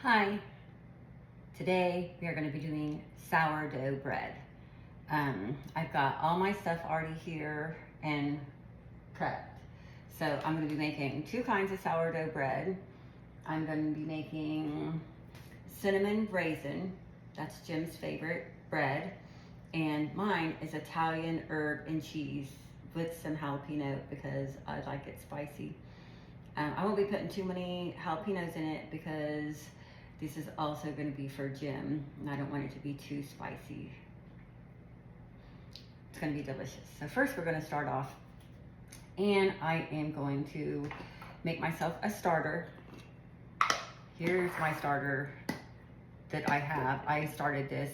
Hi, today we are going to be doing sourdough bread. I've got all my stuff already here and prepped. So I'm going to be making two kinds of sourdough bread. I'm going to be making cinnamon raisin, that's Jim's favorite bread, and mine is Italian herb and cheese with some jalapeno because I like it spicy. I won't be putting too many jalapenos in it because this is also going to be for Jim, and I don't want it to be too spicy. It's going to be delicious. So first we're going to start off, and I am going to make myself a starter. Here's my starter that I have. I started this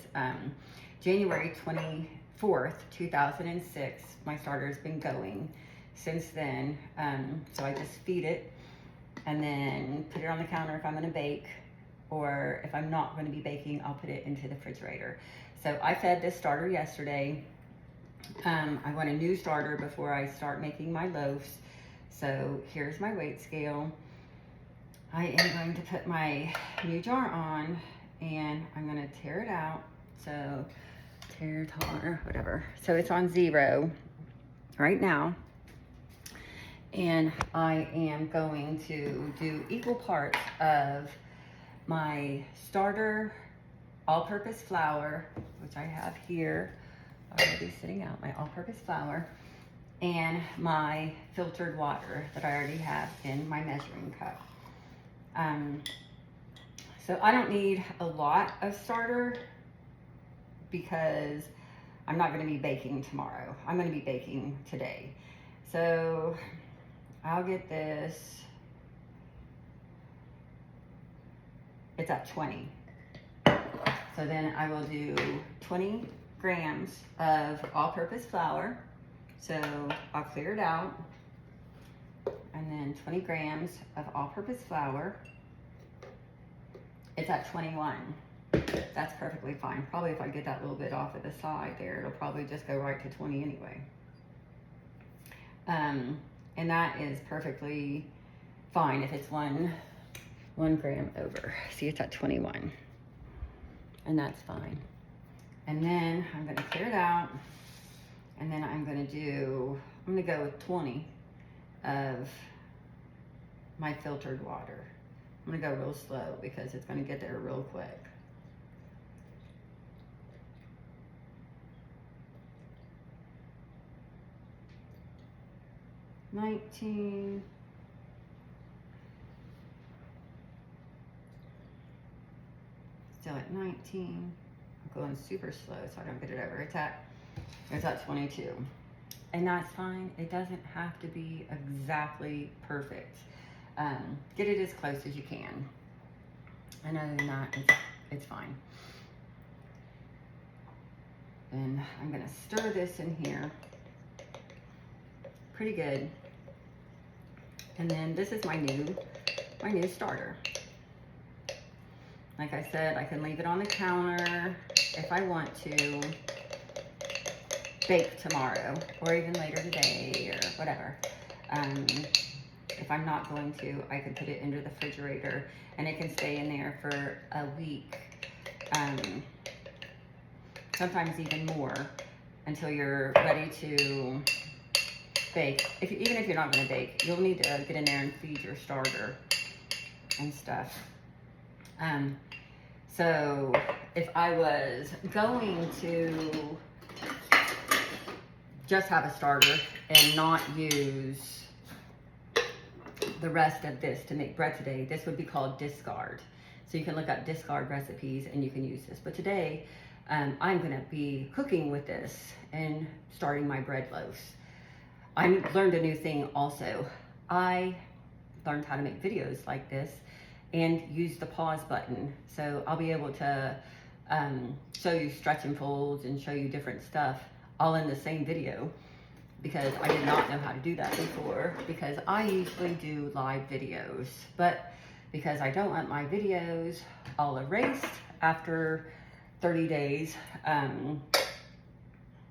January 24th, 2006. My starter's been going since then. So I just feed it and then put it on the counter if I'm going to bake, or if I'm not going to be baking, I'll put it into the refrigerator. So I fed this starter yesterday. I want a new starter before I start making my loaves. So here's my weight scale. I am going to put my new jar on and I'm going to tear it out. So tear, tar, whatever. So it's on 0 right now. And I am going to do equal parts of my starter all-purpose flour, which I have here already sitting out, my all-purpose flour, and my filtered water that I already have in my measuring cup. So I don't need a lot of starter because I'm not going to be baking tomorrow. I'm going to be baking today. So I'll get this. It's at 20. So then I will do 20 grams of all-purpose flour. So I'll clear it out. And then 20 grams of all-purpose flour. It's at 21. That's perfectly fine. Probably if I get that little bit off at the side there, it'll probably just go right to 20 anyway. And that is perfectly fine if it's one gram over. See, it's at 21. And that's fine. And then I'm going to clear it out. And then I'm going to go with 20 of my filtered water. I'm going to go real slow because it's going to get there real quick. $19. Still at 19. I'm going super slow so I don't get it over. It's at 22. And that's fine. It doesn't have to be exactly perfect. Get it as close as you can. And other than that, it's fine. And I'm gonna stir this in here pretty good. And then this is my new starter. Like I said, I can leave it on the counter if I want to bake tomorrow or even later today or whatever. If I'm not going to, I can put it into the refrigerator and it can stay in there for a week. Sometimes even more until you're ready to bake. Even if you're not going to bake, you'll need to get in there and feed your starter and stuff. So if I was going to just have a starter and not use the rest of this to make bread today, this would be called discard. So you can look up discard recipes and you can use this. But today, I'm going to be cooking with this and starting my bread loaves. I learned a new thing also. I learned how to make videos like this and use the pause button. So I'll be able to show you stretch and folds and show you different stuff all in the same video, because I did not know how to do that before, because I usually do live videos. But because I don't want my videos all erased after 30 days,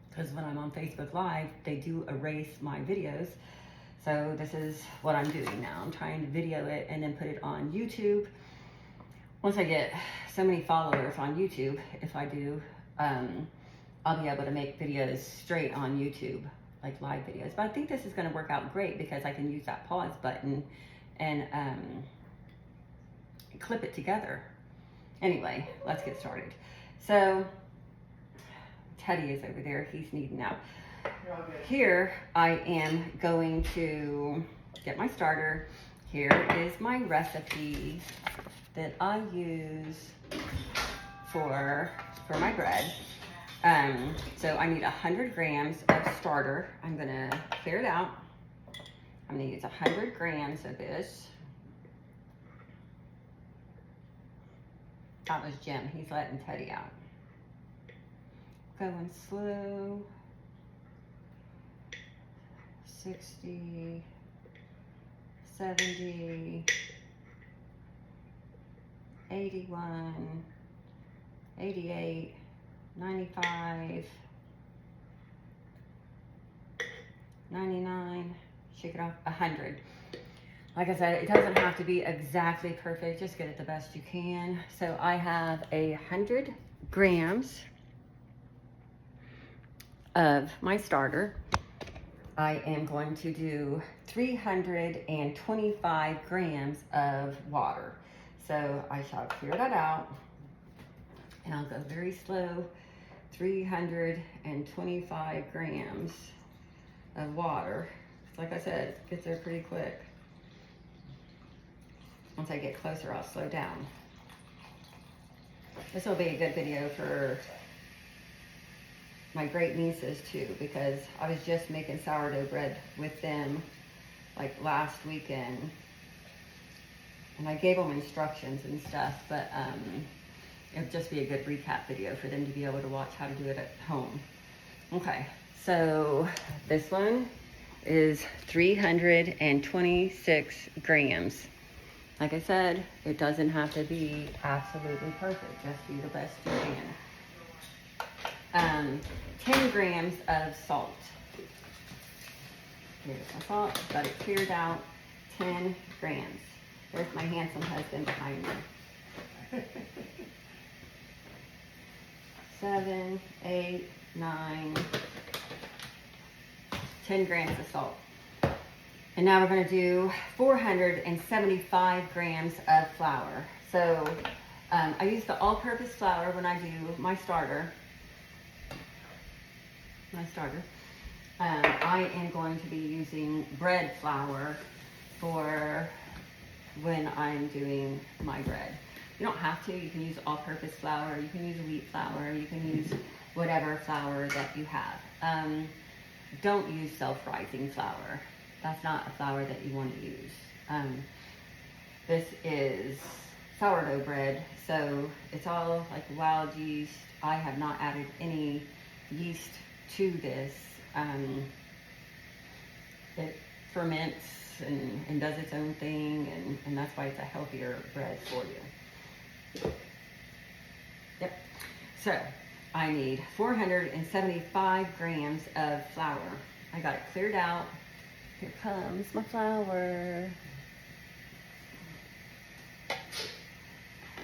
because when I'm on Facebook Live, they do erase my videos. So this is what I'm doing now. I'm trying to video it and then put it on YouTube. once I get so many followers on YouTube, if I do, I'll be able to make videos straight on YouTube, like live videos. But I think this is going to work out great because I can use that pause button and clip it together. Anyway, let's get started. So Teddy is over there. He's needing out. Here I am going to get my starter. Here is my recipe that I use for my bread. So I need 100 grams of starter. I'm gonna clear it out. I'm gonna use 100 grams of this. That was Jim, he's letting Teddy out. Going slow. 60, 70, 81, 88, 95, 99, shake it off, 100. Like I said, it doesn't have to be exactly perfect, just get it the best you can. So I have 100 grams of my starter. I am going to do 325 grams of water. So I shall clear that out and I'll go very slow. 325 grams of water. Like I said, it gets there pretty quick. Once I get closer, I'll slow down. This will be a good video for my great nieces too, because I was just making sourdough bread with them like last weekend, and I gave them instructions and stuff, but it would just be a good recap video for them to be able to watch how to do it at home. Okay, so this one is 326 grams. Like I said, it doesn't have to be absolutely perfect, just do the best you can. 10 grams of salt. Here's my salt, got it cleared out, 10 grams. There's my handsome husband behind me. 7, 8, 9, 10 grams of salt. And now we're gonna do 475 grams of flour. So I use the all-purpose flour when I do my starter. I am going to be using bread flour for when I'm doing my bread. You don't have to, you can use all-purpose flour, you can use wheat flour, you can use whatever flour that you have. Don't use self-rising flour. That's not a flour that you want to use. This is sourdough bread, so it's all like wild yeast. I have not added any yeast to this. It ferments and does its own thing, and that's why it's a healthier bread for you. Yep. So I need 475 grams of flour. I got it cleared out. Here comes my flour.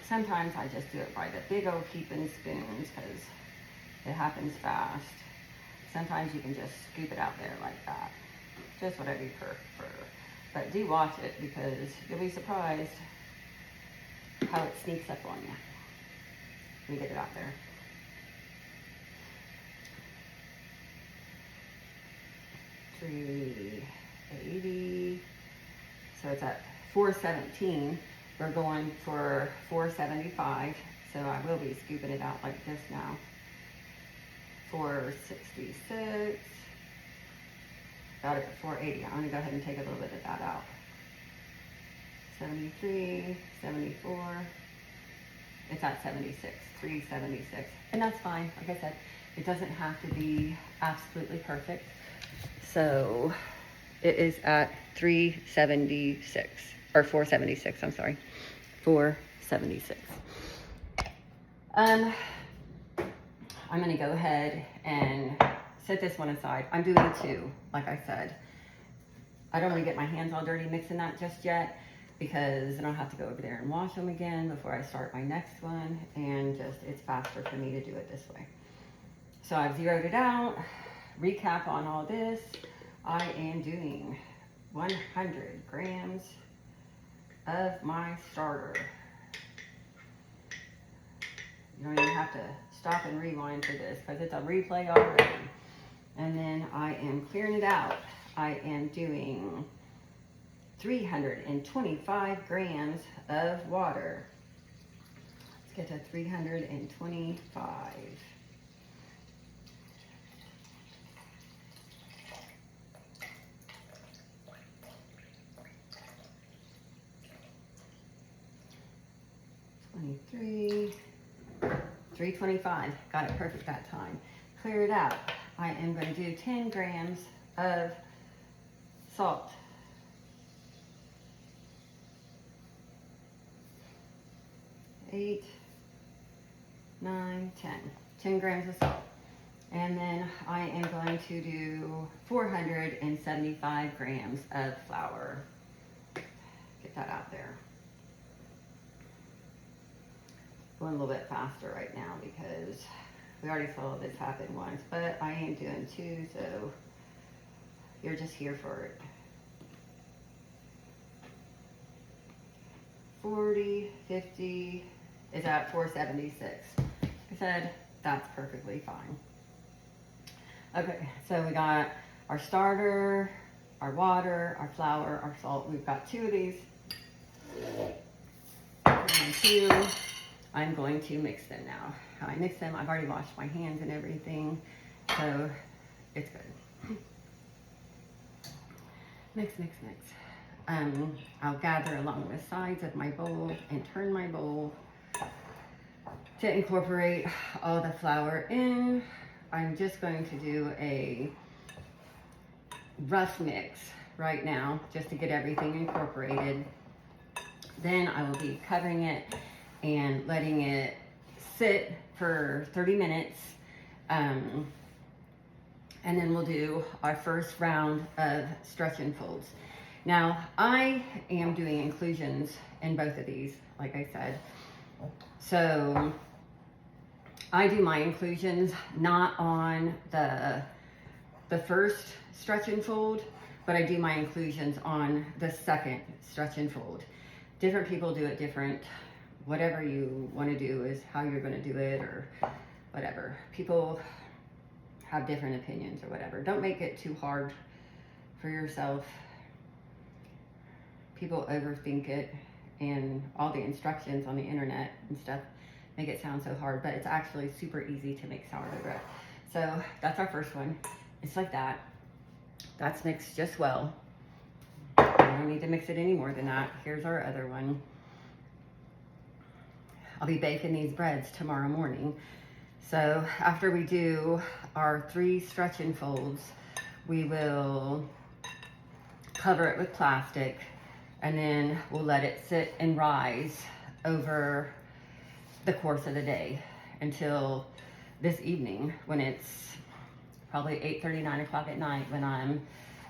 Sometimes I just do it by the big old heaping spoons because it happens fast. Sometimes you can just scoop it out there like that. Just whatever you prefer. But do watch it because you'll be surprised how it sneaks up on you. Let me get it out there. $3.80. So it's at $4.17. We're going for $4.75. So I will be scooping it out like this now. $4.66. Got it at $4.80. I'm going to go ahead and take a little bit of that out. 73, 74. It's at 76, $3.76. And that's fine. Like I said, it doesn't have to be absolutely perfect. So it is at $3.76 or $4.76. I'm sorry, $4.76. I'm gonna go ahead and set this one aside. I'm doing two, like I said. I don't want to get my hands all dirty mixing that just yet. because then I'll have to go over there and wash them again before I start my next one, and just it's faster for me to do it this way. So I've zeroed it out. Recap on all this. I am doing 100 grams of my starter. You don't even have to stop and rewind for this because it's a replay already. And then I am clearing it out. I am doing 325 grams of water. Let's get to 325. Three, 325. Got it perfect that time. Clear it out. I am going to do 10 grams of salt. Eight, 9, 10. 10 grams of salt. And then I am going to do 475 grams of flour. Get that out there. Going a little bit faster right now because we already saw this happen once, but I am doing 2, so you're just here for it. 40, 50 is at 476. Like I said, that's perfectly fine. Okay, so we got our starter, our water, our flour, our salt. We've got 2 of these. And 2. I'm going to mix them now. How I mix them, I've already washed my hands and everything, so it's good. Mix, mix, mix. I'll gather along the sides of my bowl and turn my bowl to incorporate all the flour in. I'm just going to do a rough mix right now just to get everything incorporated. Then I will be covering it and letting it sit for 30 minutes. And then we'll do our first round of stretch and folds. Now, I am doing inclusions in both of these, like I said. So I do my inclusions not on the first stretch and fold, but I do my inclusions on the second stretch and fold. Different people do it different. Whatever you want to do is how you're going to do it, or whatever. People have different opinions or whatever. Don't make it too hard for yourself. People overthink it, and all the instructions on the internet and stuff make it sound so hard, but it's actually super easy to make sourdough bread. So that's our first one. It's like that. That's mixed just well. I don't need to mix it any more than that. Here's our other one. I'll be baking these breads tomorrow morning. So after we do our 3 stretch and folds, we will cover it with plastic, and then we'll let it sit and rise over the course of the day until this evening, when it's probably 8:30, 9 o'clock at night, when I'm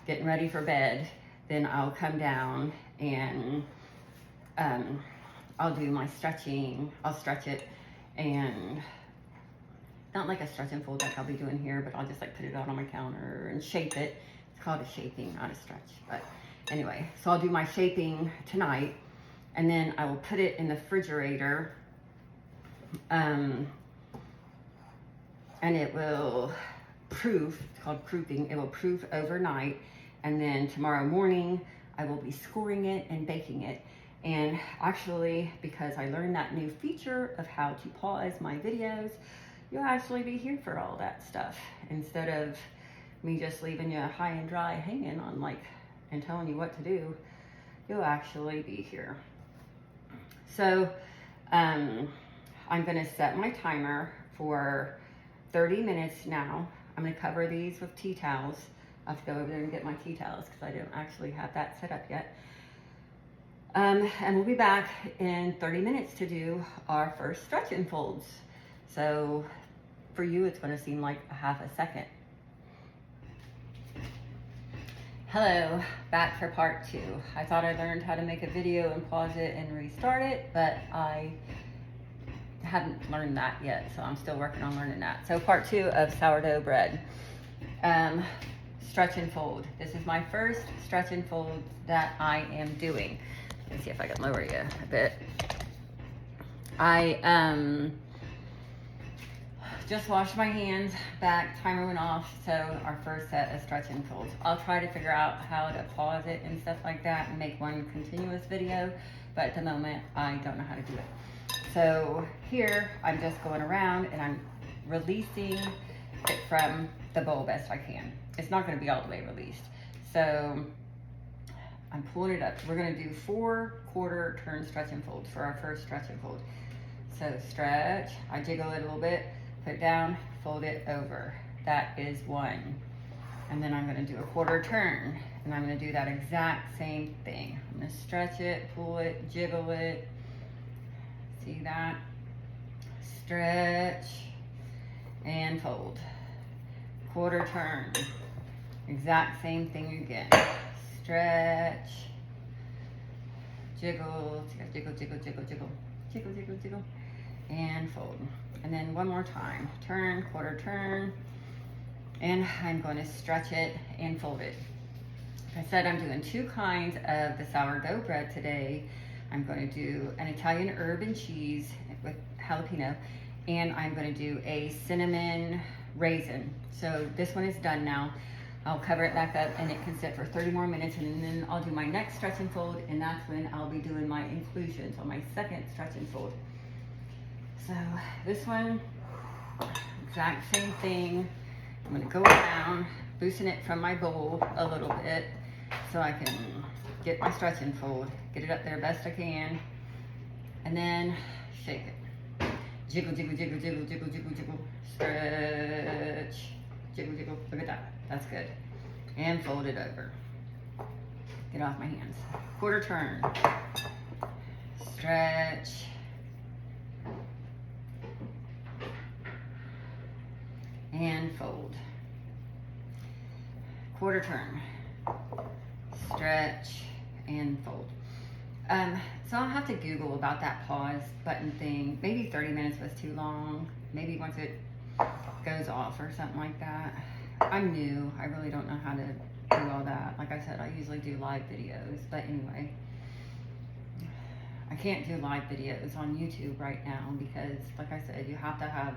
getting ready for bed. Then I'll come down and I'll do my stretching. I'll stretch it, and not like a stretch and fold like I'll be doing here, but I'll just like put it out on my counter and shape it. It's called a shaping, not a stretch. But anyway, so I'll do my shaping tonight, and then I will put it in the refrigerator, and it will proof. It's called proofing. It will proof overnight, and then tomorrow morning I will be scoring it and baking it. And actually, because I learned that new feature of how to pause my videos, you'll actually be here for all that stuff, instead of me just leaving you high and dry hanging on and telling you what to do. You'll actually be here. So I'm gonna set my timer for 30 minutes now. I'm gonna cover these with tea towels. I have to go over there and get my tea towels because I don't actually have that set up yet. And we'll be back in 30 minutes to do our first stretch and folds. So for you, it's going to seem like a half a second. Hello, back for part 2. I thought I learned how to make a video and pause it and restart it, but I hadn't learned that yet, so I'm still working on learning that. So part 2 of sourdough bread. Stretch and fold. This is my first stretch and fold that I am doing. Let me see if I can lower you a bit. I just washed my hands back, timer went off, so our first set of stretch and folds. I'll try to figure out how to pause it and stuff like that and make one continuous video, but at the moment I don't know how to do it. So here I'm just going around and I'm releasing it from the bowl best I can. It's not going to be all the way released, so I'm pulling it up. We're going to do 4 quarter turn stretch and folds for our first stretch and fold. So stretch, I jiggle it a little bit, put it down, fold it over. That is 1. And then I'm going to do a quarter turn, and I'm going to do that exact same thing. I'm going to stretch it, pull it, jiggle it. See that? Stretch and fold. Quarter turn. Exact same thing again. Stretch, jiggle, jiggle, jiggle, jiggle, jiggle, jiggle, jiggle, jiggle, and fold. And then one more time. Turn, quarter turn, and I'm going to stretch it and fold it. Like I said, I'm doing 2 kinds of the sourdough bread today. I'm going to do an Italian herb and cheese with jalapeno, and I'm going to do a cinnamon raisin. So this one is done now. I'll cover it back up and it can sit for 30 more minutes, and then I'll do my next stretch and fold, and that's when I'll be doing my inclusions on my second stretch and fold. So this one, exact same thing. I'm gonna go around, loosen it from my bowl a little bit so I can get my stretch and fold, get it up there best I can, and then shake it. Jiggle, jiggle, jiggle, jiggle, jiggle, jiggle, jiggle, stretch, jiggle, jiggle, look at that, that's good. And fold it over. Get off my hands. Quarter turn, stretch, and fold. Quarter turn, stretch, and fold. So I'll have to Google about that pause button thing. Maybe 30 minutes was too long. Maybe once it goes off or something like that. I'm new. I really don't know how to do all that. Like I said, I usually do live videos, but anyway. I can't do live videos on YouTube right now because, like I said, you have to have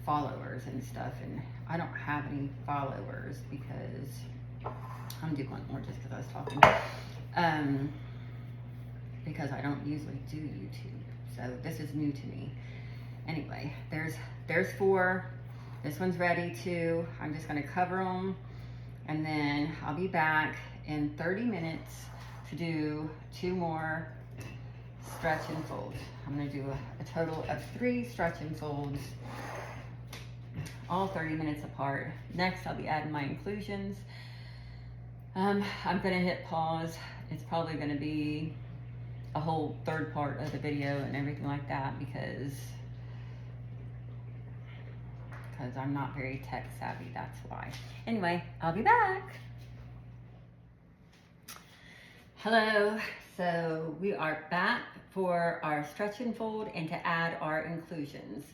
followers and stuff, and I don't have any followers because I'm doing one more just because I was talking. Because I don't usually do YouTube, so this is new to me. Anyway, there's 4. This one's ready too. I'm just gonna cover them, and then I'll be back in 30 minutes to do 2 more stretch and folds. I'm gonna do a total of 3 stretch and folds, all 30 minutes apart. Next, I'll be adding my inclusions. I'm gonna hit pause. It's probably gonna be a whole 3rd part of the video and everything like that because I'm not very tech savvy, that's why. Anyway, I'll be back. Hello, so we are back for our stretch and fold and to add our inclusions.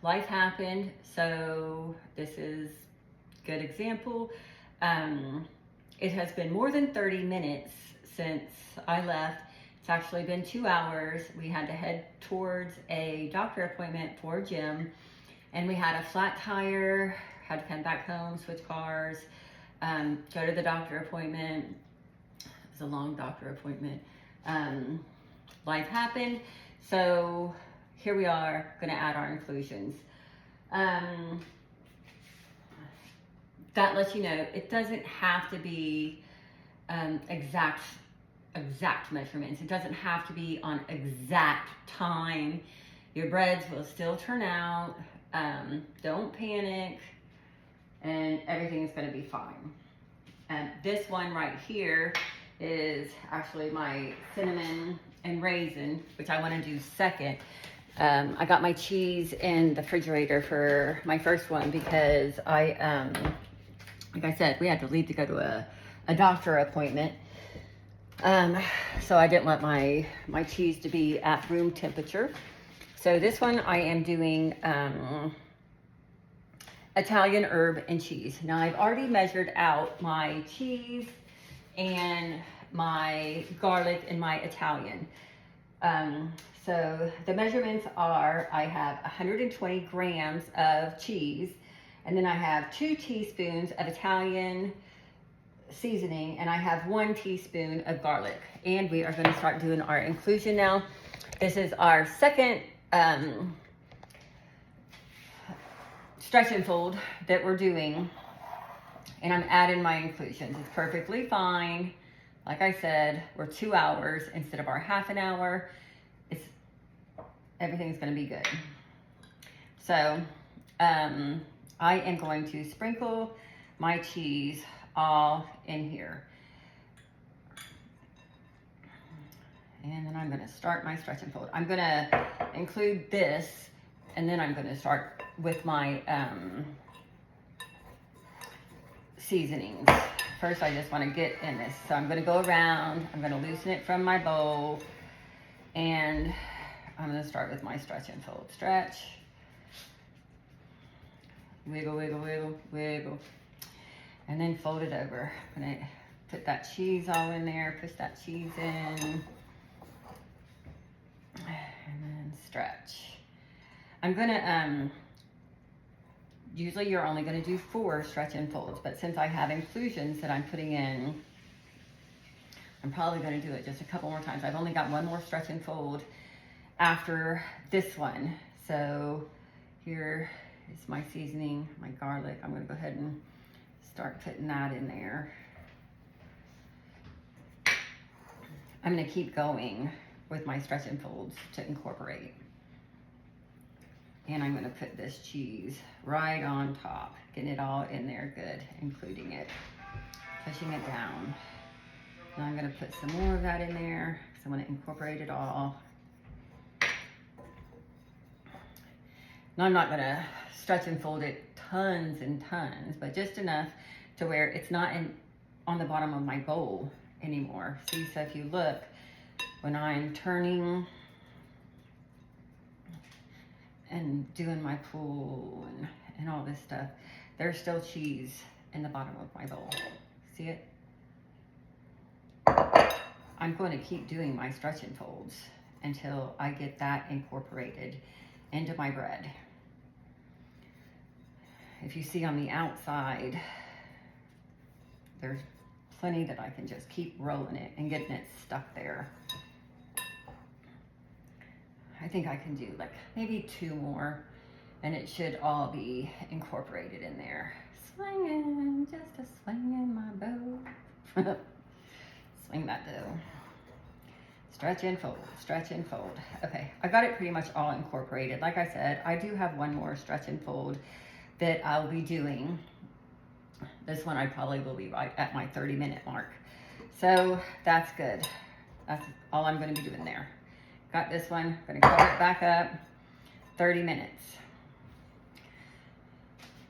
Life happened, so this is a good example. It has been more than 30 minutes since I left. It's actually been 2 hours. We had to head towards a doctor appointment for Jim, and we had a flat tire, had to come back home, switch cars, go to the doctor appointment. It was a long doctor appointment. Life happened, so here we are, gonna add our inclusions. That lets you know it doesn't have to be exact measurements. It doesn't have to be on exact time. Your breads will still turn out. Don't panic, and everything's gonna be fine. This one right here is actually my cinnamon and raisin, which I want to do second. I got my cheese in the refrigerator for my first one because I like I said, we had to leave to go to a doctor appointment. So I didn't want my cheese to be at room temperature. So this one I am doing Italian herb and cheese. Now I've already measured out my cheese and my garlic and my Italian. So the measurements are, I have 120 grams of cheese, and then I have 2 teaspoons of Italian seasoning, and I have 1 teaspoon of garlic. And we are going to start doing our inclusion now. This is our second stretch and fold that we're doing, and I'm adding my inclusions. It's perfectly fine. Like I said, we're 2 hours instead of our half an hour. Everything's going to be good. So I am going to sprinkle my cheese all in here. And then I'm going to start my stretch and fold. I'm going to include this, and then I'm going to start with my seasonings. First, I just want to get in this. So I'm going to go around. I'm going to loosen it from my bowl, and I'm going to start with my stretch and fold. Stretch. Wiggle, wiggle, wiggle, wiggle. And then fold it over. I'm going to put that cheese all in there. Push that cheese in. And then stretch. I'm going to, usually you're only going to do 4 stretch and folds. But since I have inclusions that I'm putting in, I'm probably going to do it just a couple more times. I've only got 1 more stretch and fold after this one. So here is my seasoning, my garlic. I'm going to go ahead and start putting that in there. I'm going to keep going with my stretch and folds to incorporate. And I'm going to put this cheese right on top, getting it all in there good, including it, pushing it down. Now I'm going to put some more of that in there because I want to incorporate it all. Now I'm not going to stretch and fold it tons and tons, but just enough to where it's not on the bottom of my bowl anymore. See, so if you look, when I'm turning and doing my pool and all this stuff, there's still cheese in the bottom of my bowl. See it? I'm going to keep doing my stretch and folds until I get that incorporated into my bread. If you see on the outside, there's plenty that I can just keep rolling it and getting it stuck there. I think I can do like maybe 2 more, and it should all be incorporated in there. Swinging, just a swing in my bow. Swing that dough. Stretch and fold, stretch and fold. Okay, I got it pretty much all incorporated. Like I said, I do have 1 more stretch and fold that I'll be doing. This one I probably will be right at my 30-minute mark. So that's good. That's all I'm going to be doing there. Got this one, going to cover it back up, 30 minutes.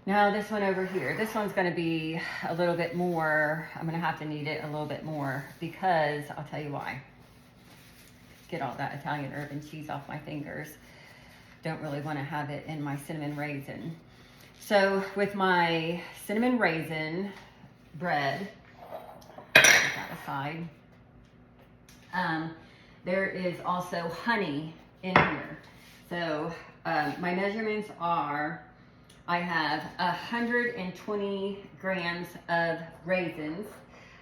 Now this one over here, this one's going to be a little bit more, I'm going to have to knead it a little bit more because I'll tell you why. Get all that Italian herb and cheese off my fingers. Don't really want to have it in my cinnamon raisin. So with my cinnamon raisin bread, put that aside. There is also honey in here. So my measurements are, I have 120 grams of raisins.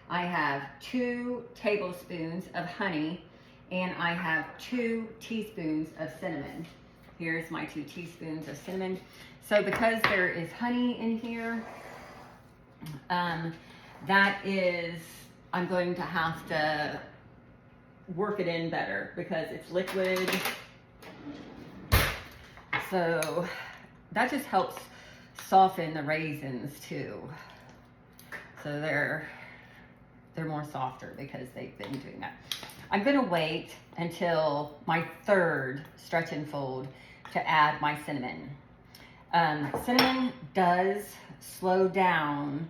I have 2 tablespoons of honey, and I have 2 teaspoons of cinnamon. Here's my 2 teaspoons of cinnamon. So because there is honey in here, that is, I'm going to have to work it in better because it's liquid. So that just helps soften the raisins too. So they're more softer because they've been doing that. I'm gonna wait until my 3rd stretch and fold to add my cinnamon. Cinnamon does slow down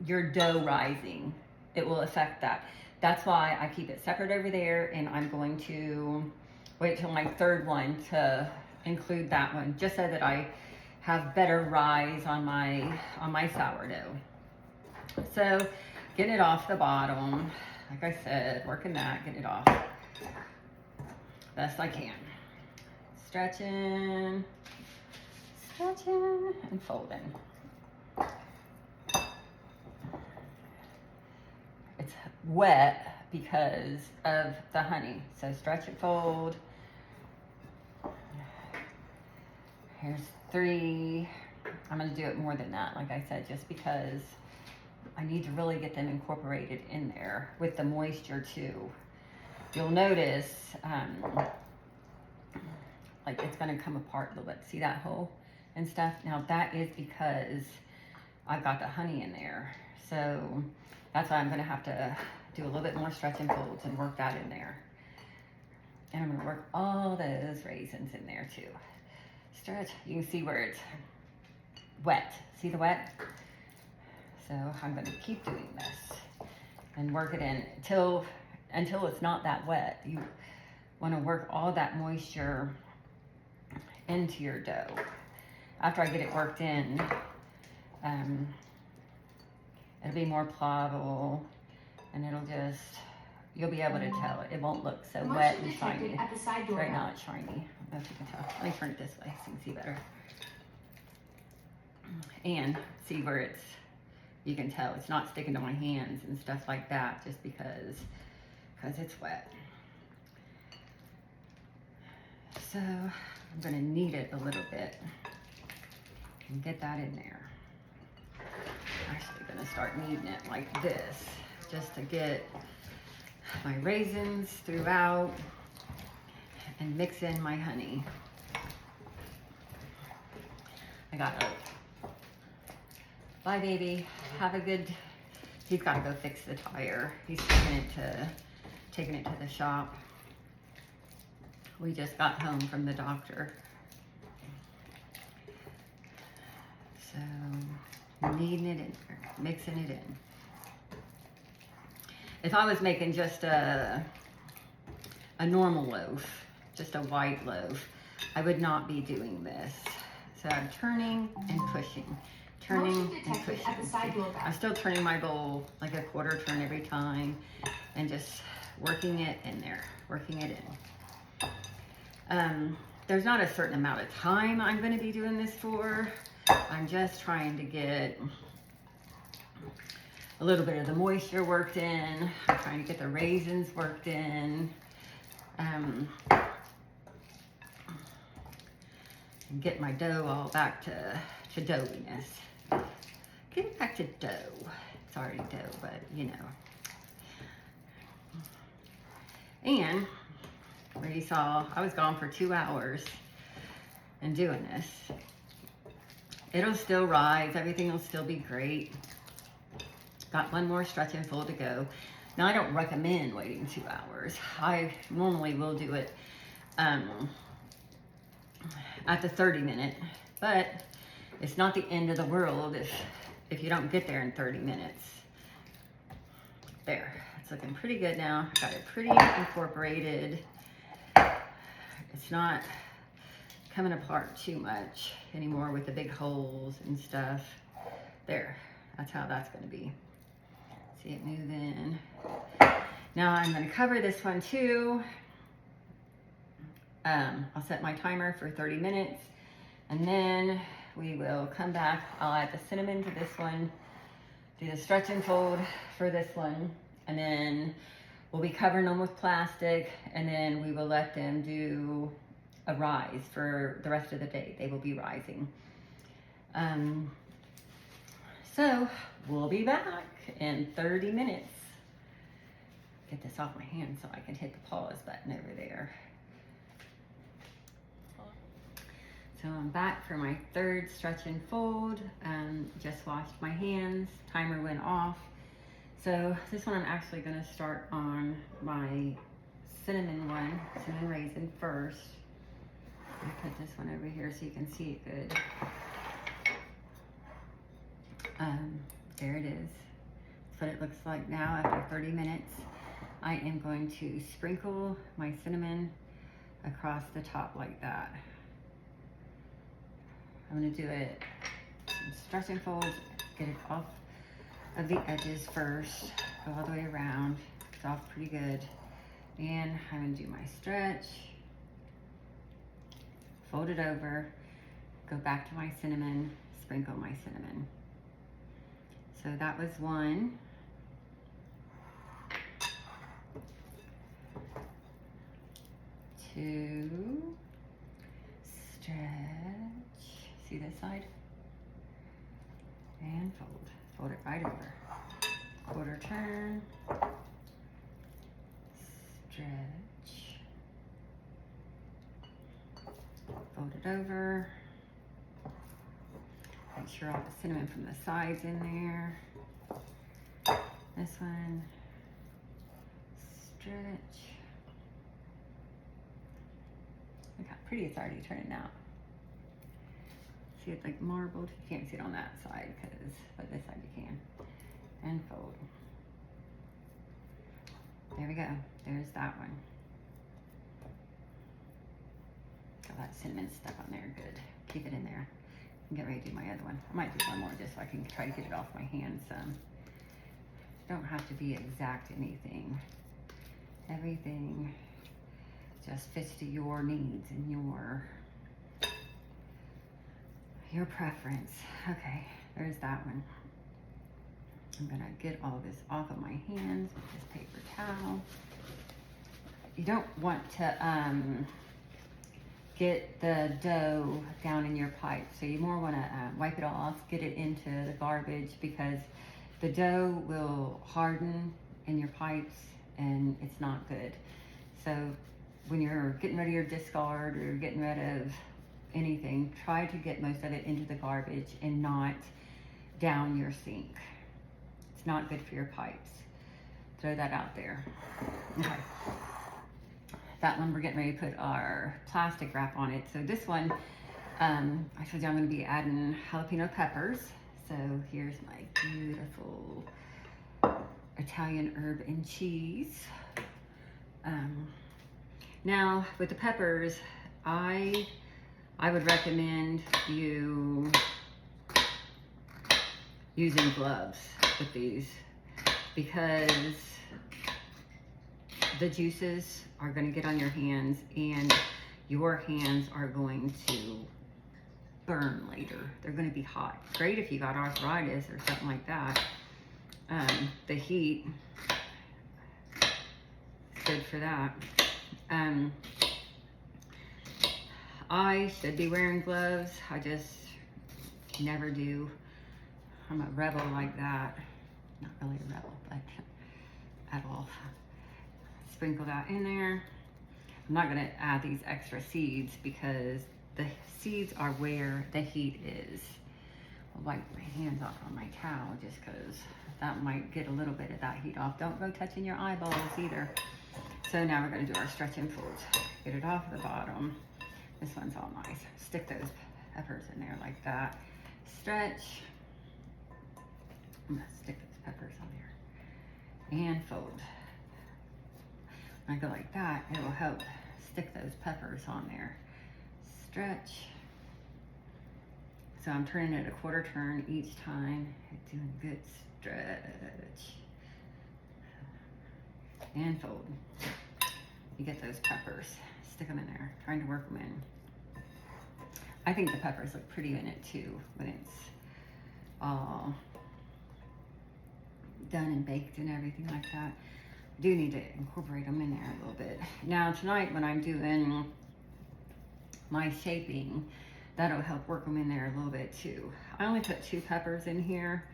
your dough rising. It will affect that. That's why I keep it separate over there, and I'm going to wait till my third one to include that one, just so that I have better rise on my sourdough. So getting it off the bottom, like I said, working that, getting it off best I can. Stretching, and folding. It's wet because of the honey. So stretch and fold. Here's 3. I'm gonna do it more than that, like I said, just because I need to really get them incorporated in there with the moisture too. You'll notice, like it's gonna come apart a little bit. See that hole and stuff? Now that is because I've got the honey in there. So that's why I'm gonna have to do a little bit more stretch and folds and work that in there. And I'm gonna work all those raisins in there too. Stretch, you can see where it's wet. See the wet? So I'm gonna keep doing this and work it in until it's not that wet. You wanna work all that moisture into your dough. After I get it worked in, it'll be more pliable, and you'll be able to tell it. It won't look so wet and shiny. At the side door. Right now it's shiny. I don't know if you can tell. Let me turn it this way so you can see better. And see where you can tell it's not sticking to my hands and stuff like that, just because it's wet. So I'm gonna knead it a little bit and get that in there. I'm actually gonna start kneading it like this, just to get my raisins throughout and mix in my honey. I got it. Bye, baby. Have a good. He's got to go fix the tire. He's taking it to the shop. We just got home from the doctor. So kneading it in there, mixing it in. If I was making just a normal loaf, just a white loaf, I would not be doing this. So I'm turning and pushing, turning and pushing. I'm still turning my bowl like a quarter turn every time, and just working it in there, working it in. There's not a certain amount of time I'm going to be doing this for. I'm just trying to get a little bit of the moisture worked in. I'm trying to get the raisins worked in. And get my dough all back to doughiness. Get it back to dough. It's already dough, but you know. And where you saw, I was gone for 2 hours and doing this. It'll still rise, everything will still be great. Got one more stretch and fold to go. Now I don't recommend waiting 2 hours. I normally will do it at the 30-minute, but it's not the end of the world if you don't get there in 30 minutes. There, it's looking pretty good now. Got it pretty incorporated. It's not coming apart too much anymore with the big holes and stuff. There, that's how that's gonna be. See it moving. Now I'm gonna cover this one too. I'll set my timer for 30 minutes, and then we will come back. I'll add the cinnamon to this one, do the stretch and fold for this one, and then we'll be covering them with plastic, and then we will let them do a rise for the rest of the day. They will be rising. So we'll be back in 30 minutes. Get this off my hand so I can hit the pause button over there. So I'm back for my third stretch and fold. Just washed my hands, timer went off. So this one I'm actually gonna start on my cinnamon raisin first. I'll put this one over here so you can see it good. There it is. That's what it looks like now after 30 minutes. I am going to sprinkle my cinnamon across the top like that. I'm gonna do it in stretch and fold, get it off of the edges first, go all the way around. It's off pretty good. And I'm gonna do my stretch, fold it over, go back to my cinnamon, sprinkle my cinnamon. So that was one. Two, stretch, see this side? And fold it right over. Quarter turn, stretch, fold it over. Make sure all the cinnamon from the sides in there. This one, stretch. Look how pretty it's already turning out. See it like marbled? You can't see it on that side, but this side you can. And fold. There we go. There's that one. Got that cinnamon stuck on there. Good. Keep it in there. And get ready to do my other one. I might do one more just so I can try to get it off my hands some. Don't have to be exact anything. Everything just fits to your needs and your preference. Okay, there's that one. I'm gonna get all this off of my hands with this paper towel. You don't want to get the dough down in your pipe, so you more want to wipe it off, get it into the garbage, because the dough will harden in your pipes and it's not good. So when you're getting ready to discard or getting rid of anything, try to get most of it into the garbage and not down your sink. It's not good for your pipes. Throw that out there. Okay. That one we're getting ready to put our plastic wrap on it. So this one, I told you I'm going to be adding jalapeno peppers. So here's my beautiful Italian herb and cheese. Now with the peppers, I would recommend you using gloves with these, because the juices are going to get on your hands and your hands are going to burn later. They're going to be hot. Great if you got arthritis or something like that. The heat is good for that. I should be wearing gloves. I just never do. I'm a rebel like that. Not really a rebel, but at all. Sprinkle that in there. I'm not gonna add these extra seeds because the seeds are where the heat is. I'll wipe my hands off on my towel just because that might get a little bit of that heat off. Don't go touching your eyeballs either. So now we're gonna do our stretch and folds. Get it off the bottom. This one's all nice. Stick those peppers in there like that. Stretch. I'm gonna stick those peppers on there. And fold. When I go like that, it will help stick those peppers on there. Stretch. So I'm turning it a quarter turn each time. Doing good stretch. And fold. You get those peppers. Stick them in there. Trying to work them in. I think the peppers look pretty in it too when it's all done and baked and everything like that. Do need to incorporate them in there a little bit. Now tonight when I'm doing my shaping, that'll help work them in there a little bit too. I only put 2 peppers in here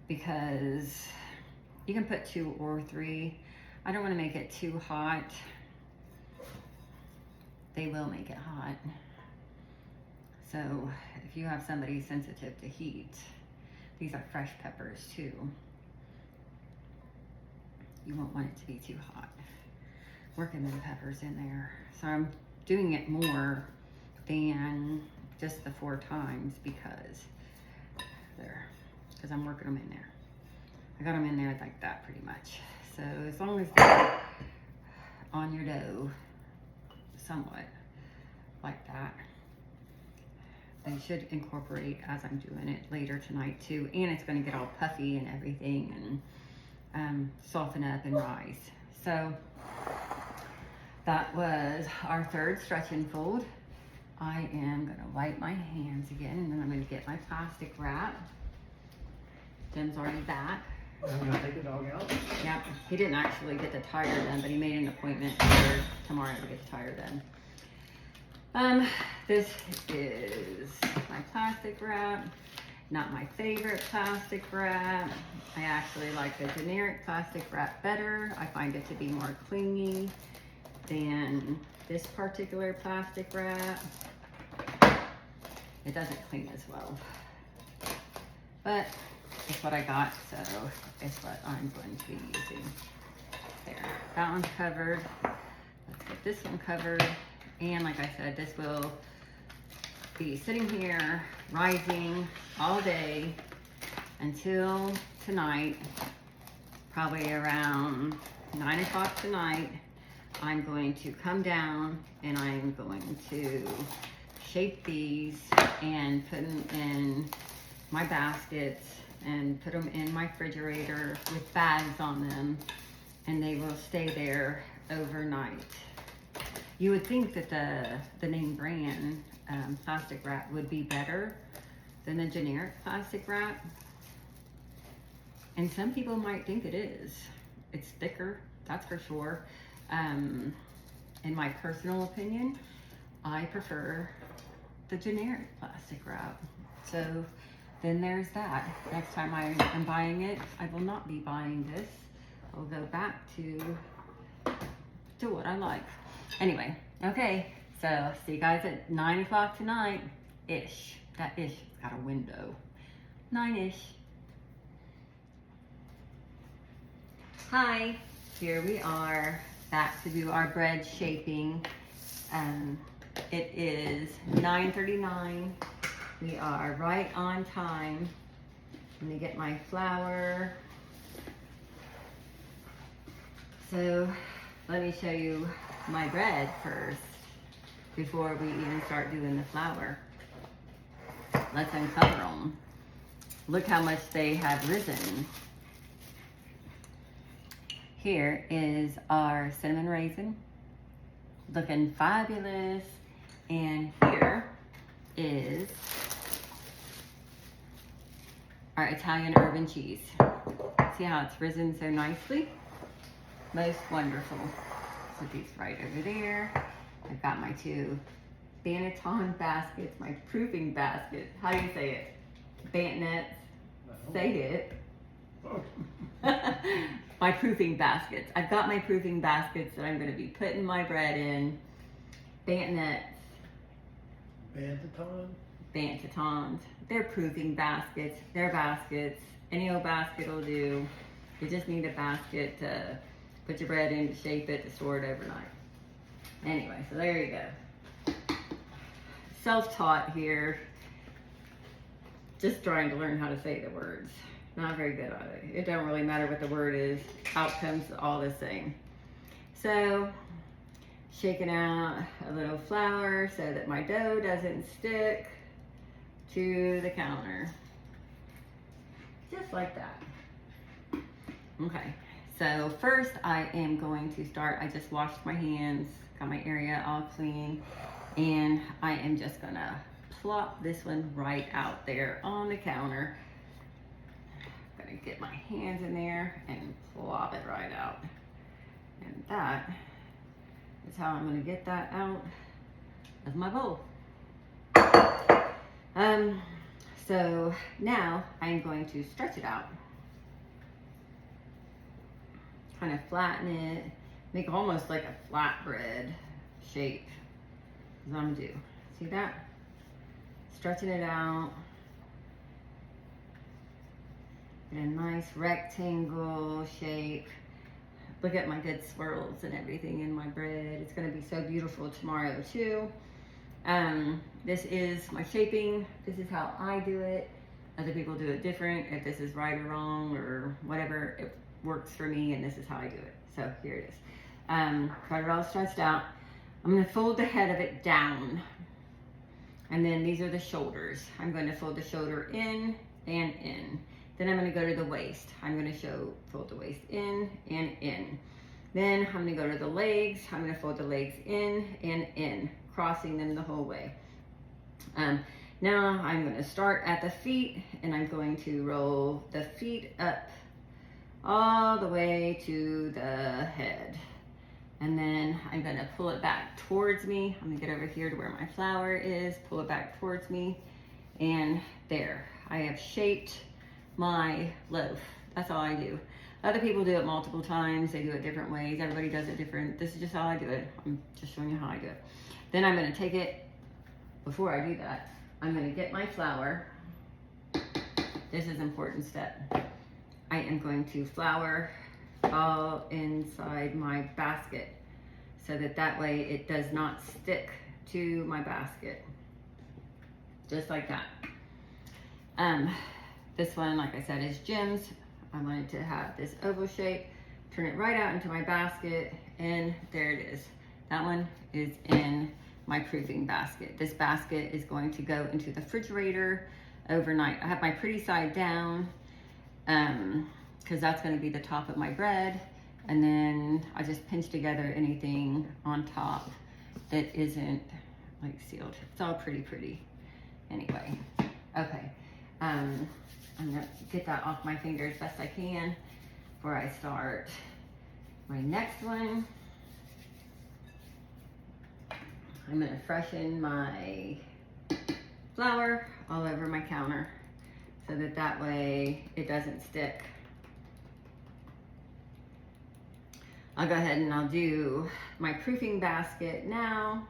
because you can put 2 or 3. I don't want to make it too hot. They will make it hot. So if you have somebody sensitive to heat, these are fresh peppers too. You won't want it to be too hot. Working them peppers in there. So I'm doing it more than just the 4 times because there. because I'm working them in there. I got them in there like that pretty much. So as long as they're on your dough, somewhat like that, they should incorporate as I'm doing it later tonight too. And it's going to get all puffy and everything, and soften up and rise. So that was our third stretch and fold. I am going to wipe my hands again, and then I'm going to get my plastic wrap. Jim's already back. I'm gonna take the dog out. Yep, he didn't actually get the tire done, but he made an appointment for tomorrow to get the tire done. This is my plastic wrap. Not my favorite plastic wrap. I actually like the generic plastic wrap better. I find it to be more clingy than this particular plastic wrap. It doesn't cling as well, but it's what I got, so it's what I'm going to be using. There, that one's covered. Let's get this one covered. And like I said, this will be sitting here, rising all day until tonight, probably around 9 o'clock tonight. I'm going to come down and I'm going to shape these and put them in my baskets and put them in my refrigerator with bags on them, and they will stay there overnight. You would think that the name brand plastic wrap would be better than the generic plastic wrap, and some people might think it is. It's thicker, that's for sure. In my personal opinion, I prefer the generic plastic wrap. So then there's that. Next time I'm buying it, I will not be buying this. I'll go back to what I like. Anyway, okay, so see you guys at 9 o'clock tonight, ish. That ish got a window. 9-ish. Hi, here we are back to do our bread shaping. It is 9:39. We are right on time. Let me get my flour. So let me show you my bread first before we even start doing the flour. Let's uncover them. Look how much they have risen. Here is our cinnamon raisin, looking fabulous. And here is our Italian herb and cheese. See how it's risen so nicely? Most wonderful. Put these right over there. I've got my two Banneton baskets, my proofing basket. How do you say it? Bantnets. Say it. My proofing baskets. I've got my proofing baskets that I'm going to be putting my bread in. Bantnets. Bantetons. They're proofing baskets. They're baskets. Any old basket will do. You just need a basket to put your bread in, to shape it, to store it overnight. Anyway, so there you go. Self-taught here. Just trying to learn how to say the words. Not very good at it. It don't really matter what the word is. Outcomes all the same. So, shaking out a little flour so that my dough doesn't stick to the counter. Just like that. Okay, so first I am going to start, I just washed my hands, got my area all clean, and I am just gonna plop this one right out there on the counter. I'm gonna get my hands in there and plop it right out. And that is how I'm gonna get that out of my bowl. So now I'm going to stretch it out. Kind of flatten it, make almost like a flatbread shape. That's what I'm gonna do. See that? Stretching it out. Get a nice rectangle shape. Look at my good swirls and everything in my bread. It's gonna be so beautiful tomorrow too. This is my shaping. This is how I do it. Other people do it different. If this is right or wrong or whatever, it works for me, and this is how I do it. So here it is. Got it all stretched out. I'm going to fold the head of it down. And then these are the shoulders. I'm going to fold the shoulder in and in. Then I'm going to go to the waist. I'm going to fold the waist in and in. Then I'm going to go to the legs. I'm going to fold the legs in and in, crossing them the whole way. Now I'm going to start at the feet, and I'm going to roll the feet up all the way to the head. And then I'm going to pull it back towards me. I'm going to get over here to where my flower is, pull it back towards me, and there. I have shaped my loaf. That's all I do. Other people do it multiple times. They do it different ways. Everybody does it different. This is just how I do it. I'm just showing you how I do it. Then I'm going to take it, before I do that, I'm going to get my flour. This is an important step. I am going to flour all inside my basket so that way it does not stick to my basket. Just like that. This one, like I said, is Jim's. I wanted to have this oval shape, turn it right out into my basket, and there it is. That one is in my proofing basket. This basket is going to go into the refrigerator overnight. I have my pretty side down, because that's going to be the top of my bread, and then I just pinch together anything on top that isn't like sealed. It's all pretty anyway. Okay, I'm gonna get that off my finger as best I can before I start my next one. I'm gonna freshen my flour all over my counter so that way it doesn't stick. I'll go ahead and I'll do my proofing basket now.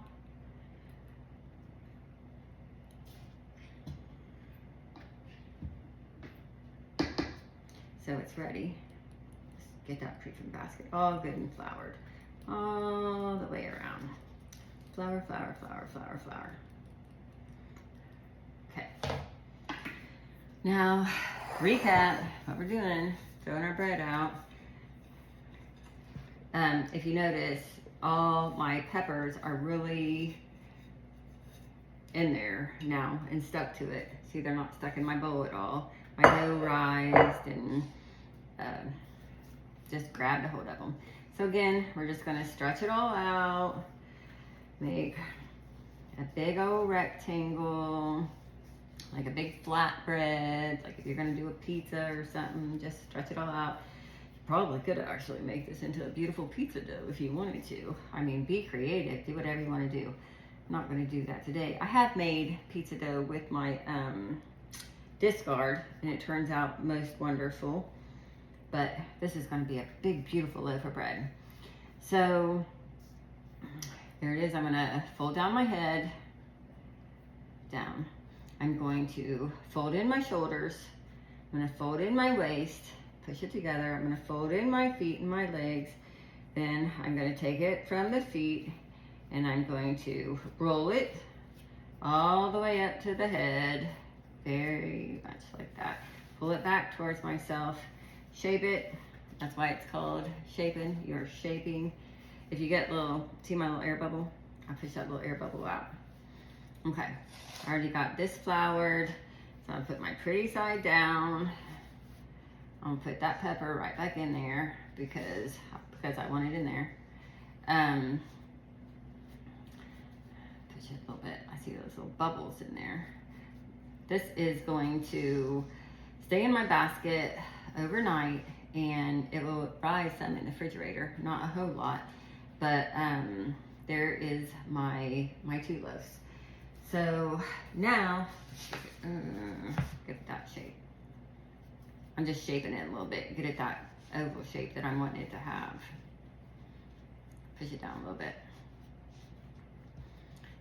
So it's ready. Just get that proofing basket all good and floured all the way around. Flour, flour, flour, flour, flour. Okay. Now, recap what we're doing. Throwing our bread out. If you notice, all my peppers are really in there now and stuck to it. See, they're not stuck in my bowl at all. My dough rised and just grabbed a hold of them. So again, we're just gonna stretch it all out, make a big old rectangle, like a big flatbread, like if you're gonna do a pizza or something, just stretch it all out. Probably could actually make this into a beautiful pizza dough if you wanted to. I mean, be creative, do whatever you want to do. I'm not going to do that today. I have made pizza dough with my discard, and it turns out most wonderful. But this is going to be a big, beautiful loaf of bread. So there it is. I'm going to fold down my head, down. I'm going to fold in my shoulders. I'm going to fold in my waist. Push it together. I'm going to fold in my feet and my legs. Then I'm going to take it from the feet and I'm going to roll it all the way up to the head. Very much like that. Pull it back towards myself. Shape it. That's why it's called shaping. You're shaping. If you get see my little air bubble? I push that little air bubble out. Okay. I already got this floured. So I'll put my pretty side down. I'm gonna put that pepper right back in there because I want it in there. Push it a little bit. I see those little bubbles in there. This is going to stay in my basket overnight, and it will rise some in the refrigerator. Not a whole lot, but there is my 2 loaves. So now, get that shape. I'm just shaping it a little bit, get it that oval shape that I'm wanting it to have. Push it down a little bit.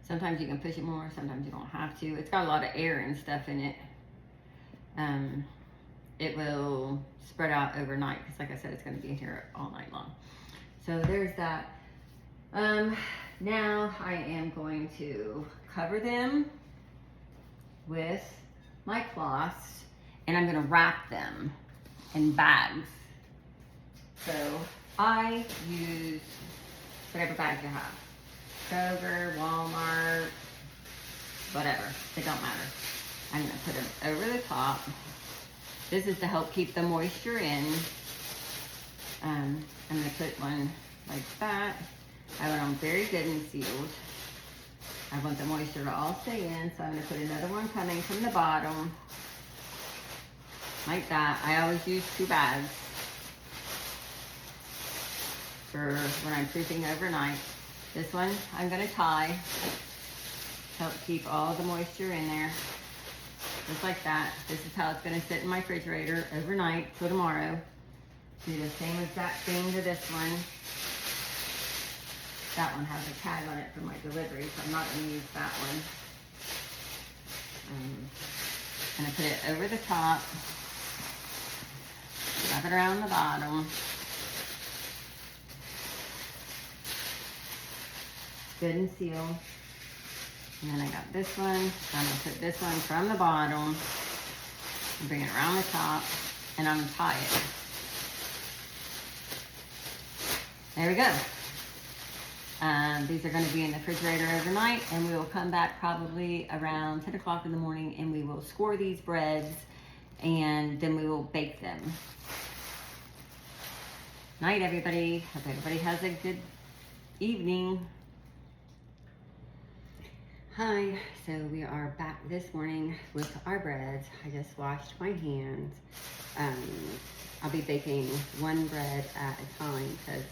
Sometimes you can push it more, sometimes you don't have to. It's got a lot of air and stuff in it. It will spread out overnight because, like I said, it's going to be in here all night long. So there's that. Now I am going to cover them with my cloths. and I'm gonna wrap them in bags. So I use whatever bag you have. Kroger, Walmart, whatever, it don't matter. I'm gonna put them over the top. This is to help keep the moisture in. I'm gonna put one like that. I want them very good and sealed. I want the moisture to all stay in, so I'm gonna put another one coming from the bottom. Like that. I always use 2 bags for when I'm proofing overnight. This one I'm gonna tie, help keep all the moisture in there. Just like that. This is how it's gonna sit in my refrigerator overnight till tomorrow. Do the same exact thing to this one. That one has a tag on it for my delivery, so I'm not gonna use that one. I'm gonna put it over the top, wrap it around the bottom. Good and sealed. And then I got this one. I'm gonna put this one from the bottom and bring it around the top, and I'm gonna tie it. There we go. These are gonna be in the refrigerator overnight, and we will come back probably around 10 o'clock in the morning, and we will score these breads, and then we will bake them. Night, everybody. Hope everybody has a good evening. Hi, so we are back this morning with our breads. I just washed my hands. I'll be baking one bread at a time because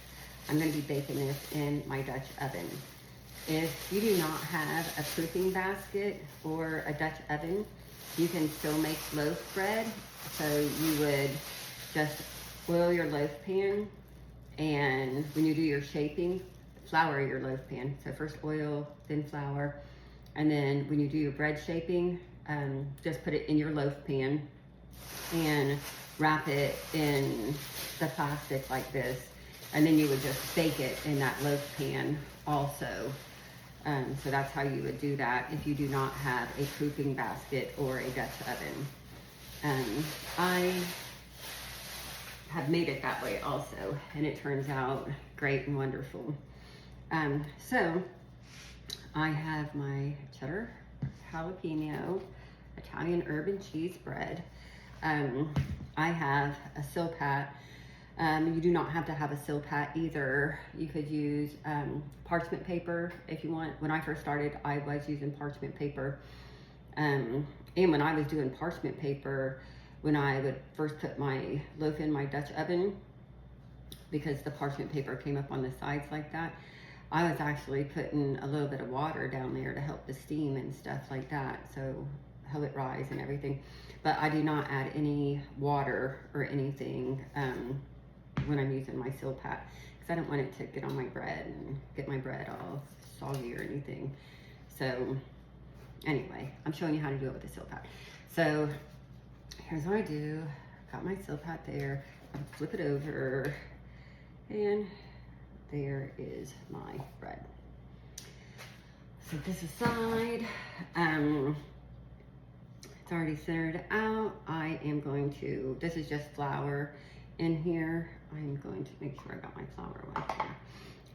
I'm going to be baking this in my Dutch oven. If you do not have a proofing basket or a Dutch oven, you can still make loaf bread. So you would just oil your loaf pan, and when you do your shaping, flour your loaf pan. So first oil, then flour. And then when you do your bread shaping, just put it in your loaf pan and wrap it in the plastic like this. And then you would just bake it in that loaf pan also. So that's how you would do that if you do not have a proofing basket or a Dutch oven. I have made it that way also, and it turns out great and wonderful. So I have my cheddar jalapeno Italian herb and cheese bread. I have a Silpat. You do not have to have a Silpat either. You could use parchment paper if you want. When I first started, I was using parchment paper. And when I was doing parchment paper, when I would first put my loaf in my Dutch oven, because the parchment paper came up on the sides like that, I was actually putting a little bit of water down there to help the steam and stuff like that, so help it rise and everything. But I do not add any water or anything when I'm using my Silpat, because I don't want it to get on my bread and get my bread all soggy or anything. So anyway, I'm showing you how to do it with the Silpat. So here's what I do. Got my Silpat there. I'll flip it over, and there is my bread. Set this aside. It's already centered out. I am going to, this is just flour in here. I'm going to make sure I got my flour one here.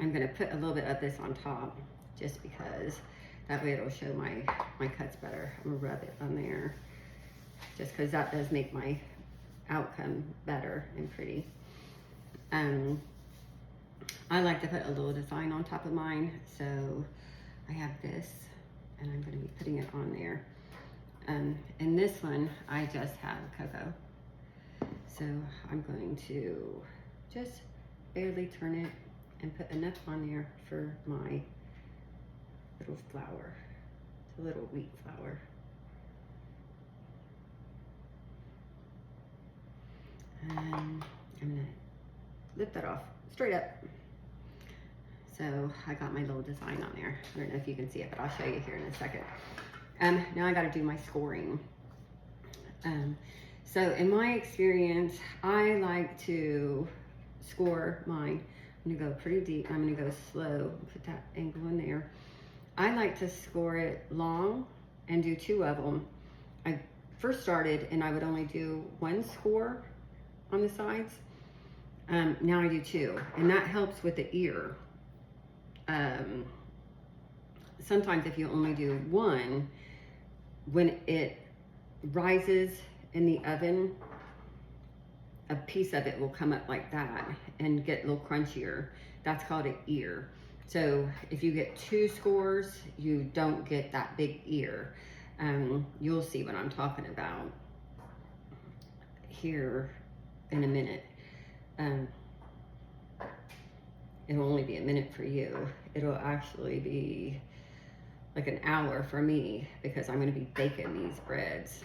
I'm gonna put a little bit of this on top just because that way it'll show my cuts better. I'm gonna rub it on there just because that does make my outcome better and pretty. I like to put a little design on top of mine, so I have this, and I'm going to be putting it on there. In this one, I just have cocoa, so I'm going to just barely turn it and put enough on there for my little flour. It's a little wheat flour. And I'm going to lift that off straight up. So I got my little design on there. I don't know if you can see it, but I'll show you here in a second. Now I got to do my scoring. So in my experience, I like to score mine. I'm gonna go pretty deep. I'm gonna go slow. Put that angle in there. I like to score it long and do 2 of them. I first started and I would only do one score on the sides. Now I do two, and that helps with the ear. Sometimes if you only do one, when it rises in the oven, a piece of it will come up like that and get a little crunchier. That's called an ear. So if you get two scores, you don't get that big ear. You'll see what I'm talking about here in a minute. It'll only be a minute for you. It'll actually be like an hour for me because I'm gonna be baking these breads.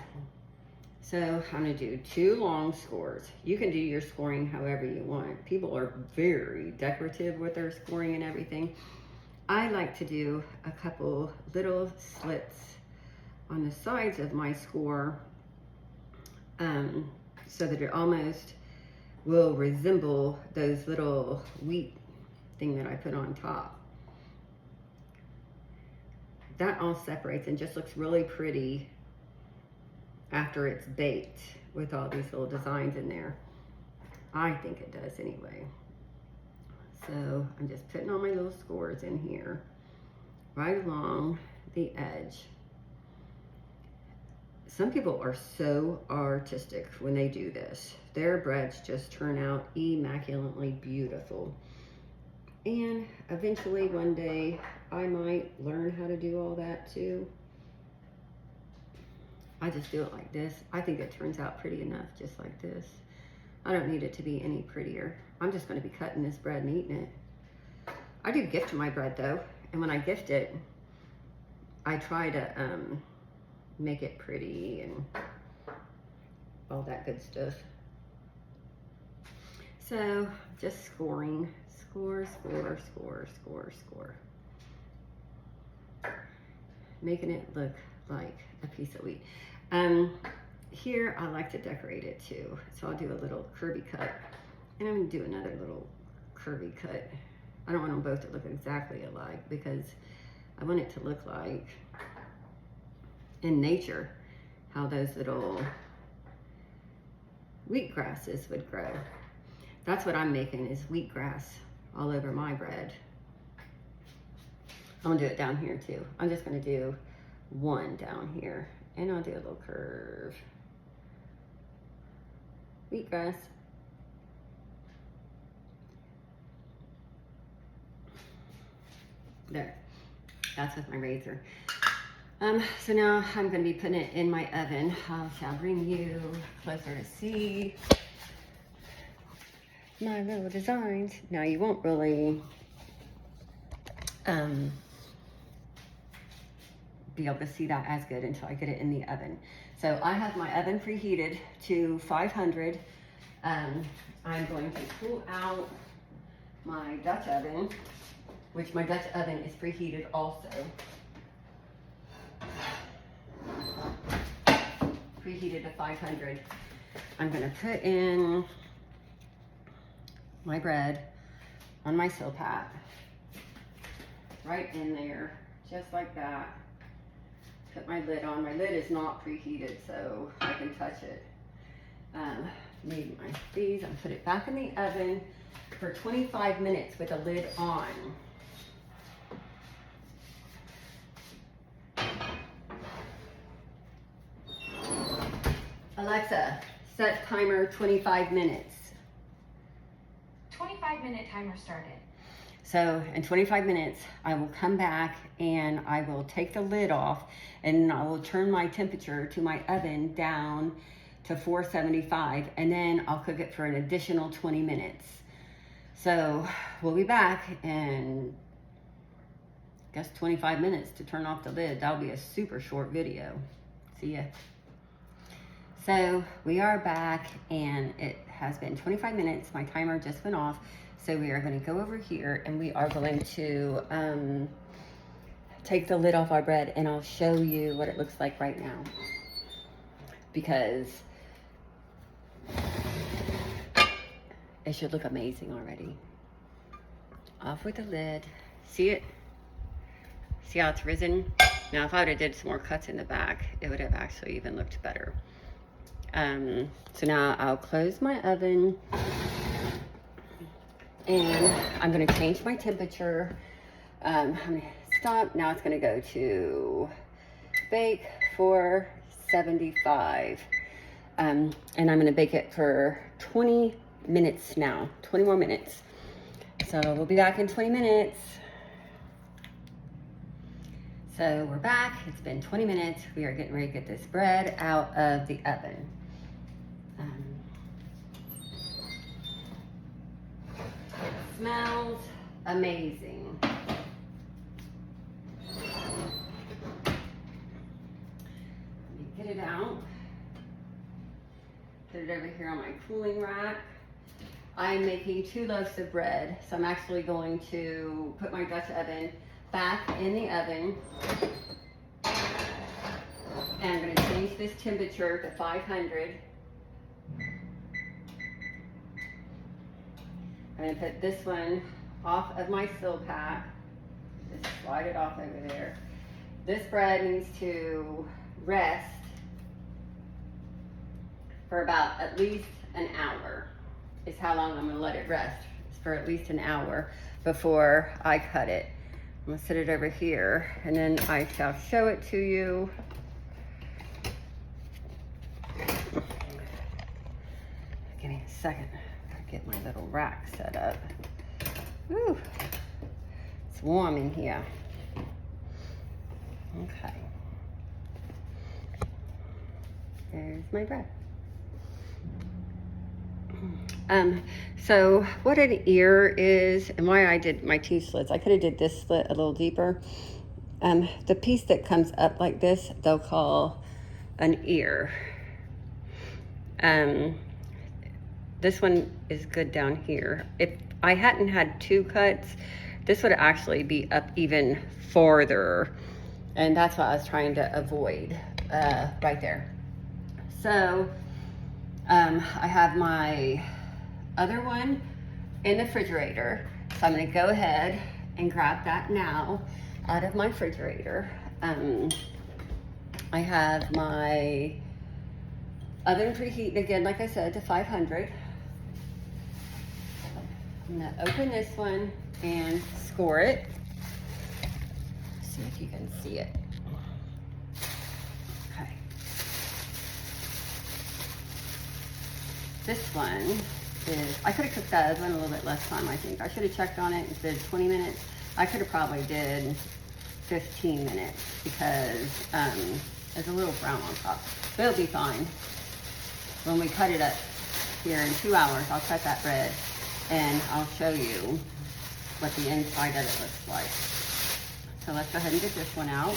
So I'm gonna do two long scores. You can do your scoring however you want. People are very decorative with their scoring and everything. I like to do a couple little slits on the sides of my score so that it almost will resemble those little wheat thing that I put on top. That all separates and just looks really pretty after it's baked with all these little designs in there. I think it does anyway. So I'm just putting all my little scores in here, right along the edge. Some people are so artistic when they do this. Their breads just turn out immaculately beautiful. And eventually one day I might learn how to do all that too. I just do it like this. I think it turns out pretty enough just like this. I don't need it to be any prettier. I'm just gonna be cutting this bread and eating it. I do gift my bread though, and when I gift it, I try to make it pretty and all that good stuff. So just scoring, score, score, score, score, score. Making it look like a piece of wheat. Here I like to decorate it too. So I'll do a little curvy cut, and I'm gonna do another little curvy cut. I don't want them both to look exactly alike because I want it to look like in nature how those little wheatgrasses would grow. That's what I'm making, is wheatgrass all over my bread. I'm gonna do it down here too. I'm just gonna do one down here, and I'll do a little curve. Wheatgrass. There, that's with my razor. So now I'm gonna be putting it in my oven. I shall bring you closer to see my little designs. Now you won't really be able to see that as good until I get it in the oven. So I have my oven preheated to 500. I'm going to pull out my Dutch oven, which my Dutch oven is preheated also. Preheated to 500. I'm gonna put in my bread on my Silpat, right in there, just like that. Put my lid on. My lid is not preheated, so I can touch it. Need my these, and put it back in the oven for 25 minutes with the lid on. Alexa, set timer 25 minutes. 25-minute timer started. So in 25 minutes, I will come back and I will take the lid off, and I will turn my temperature to my oven down to 475, and then I'll cook it for an additional 20 minutes. So we'll be back in, I guess, 25 minutes to turn off the lid. That'll be a super short video. See ya. So we are back, and it has been 25 minutes. My timer just went off. So we are going to go over here, and we are going to take the lid off our bread, and I'll show you what it looks like right now, because it should look amazing already. Off with the lid. See it? See how it's risen? Now, if I would have did some more cuts in the back, it would have actually even looked better. So now I'll close my oven, and I'm gonna change my temperature. I'm gonna stop. Now it's gonna go to bake for 75. And I'm gonna bake it for 20 minutes now, 20 more minutes. So we'll be back in 20 minutes. So we're back, it's been 20 minutes. We are getting ready to get this bread out of the oven. It smells amazing. Let me get it out. Put it over here on my cooling rack. I'm making 2 loaves of bread, so I'm actually going to put my Dutch oven back in the oven. And I'm going to change this temperature to 500. I'm going to put this one off of my Silpat. Just slide it off over there. This bread needs to rest for about at least an hour. Is how long I'm going to let it rest. It's for at least an hour before I cut it. I'm going to set it over here, and then I shall show it to you. Give me a second. Gotta get my little rack set up. Woo! It's warm in here. Okay. There's my bread. So what an ear is, and why I did my T-slits, I could have did this slit a little deeper. The piece that comes up like this, they'll call an ear. This one is good down here. If I hadn't had 2 cuts, this would actually be up even farther, and that's what I was trying to avoid right there. So I have my other one in the refrigerator, so I'm going to go ahead and grab that now out of my refrigerator. I have my oven preheated again, like I said, to 500. I'm going to open this one and score it. See if you can see it. Okay. This one is, I could have cooked that other one a little bit less time, I think. I should have checked on it instead of 20 minutes. I could have probably did 15 minutes because there's a little brown on top. But it'll be fine. When we cut it up here in 2 hours, I'll cut that bread and I'll show you what the inside of it looks like. So let's go ahead and get this one out.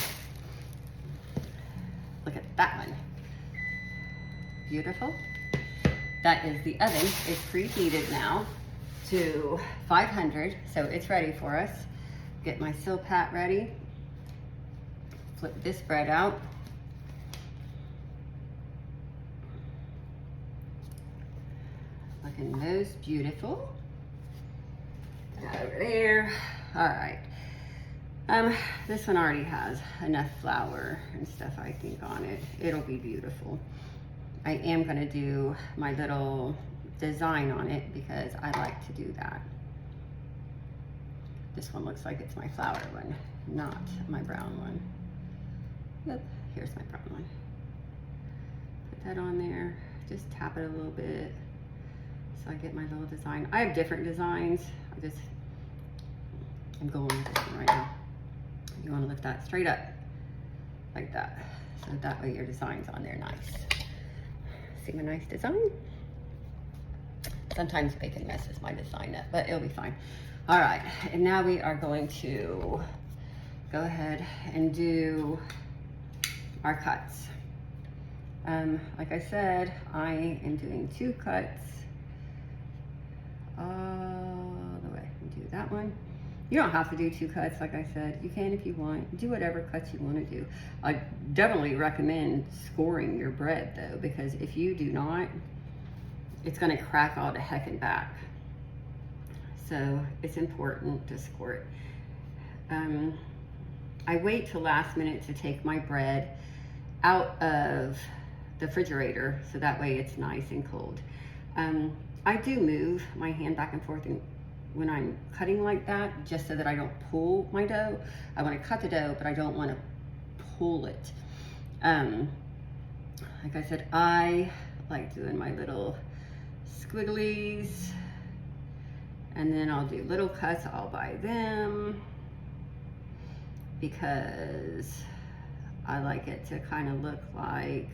Look at that one. Beautiful. That is the oven. It's preheated now to 500, so it's ready for us. Get my Silpat ready. Flip this bread out. Looking most beautiful. Over there. All right. This one already has enough flour and stuff, I think, on it. It'll be beautiful. I am going to do my little design on it because I like to do that. This one looks like it's my flour one, not my brown one. Yep, here's my brown one. Put that on there. Just tap it a little bit so I get my little design. I have different designs. I'm going with this one right now. You want to lift that straight up like that, so that way your design's on there nice. See my nice design? Sometimes bacon messes my design up, but it'll be fine. All right, and now we are going to go ahead and do our cuts. Like I said, I am doing 2 cuts all the way. Do that one. You don't have to do 2 cuts, like I said. You can if you want. Do whatever cuts you want to do. I definitely recommend scoring your bread, though, because if you do not, it's going to crack all the heck and back. So it's important to score it. I wait till last minute to take my bread out of the refrigerator so that way it's nice and cold. I do move my hand back and forth when I'm cutting like that, just so that I don't pull my dough. I want to cut the dough, but I don't want to pull it. Like I said, I like doing my little squigglies, and then I'll do little cuts all by them because I like it to kind of look like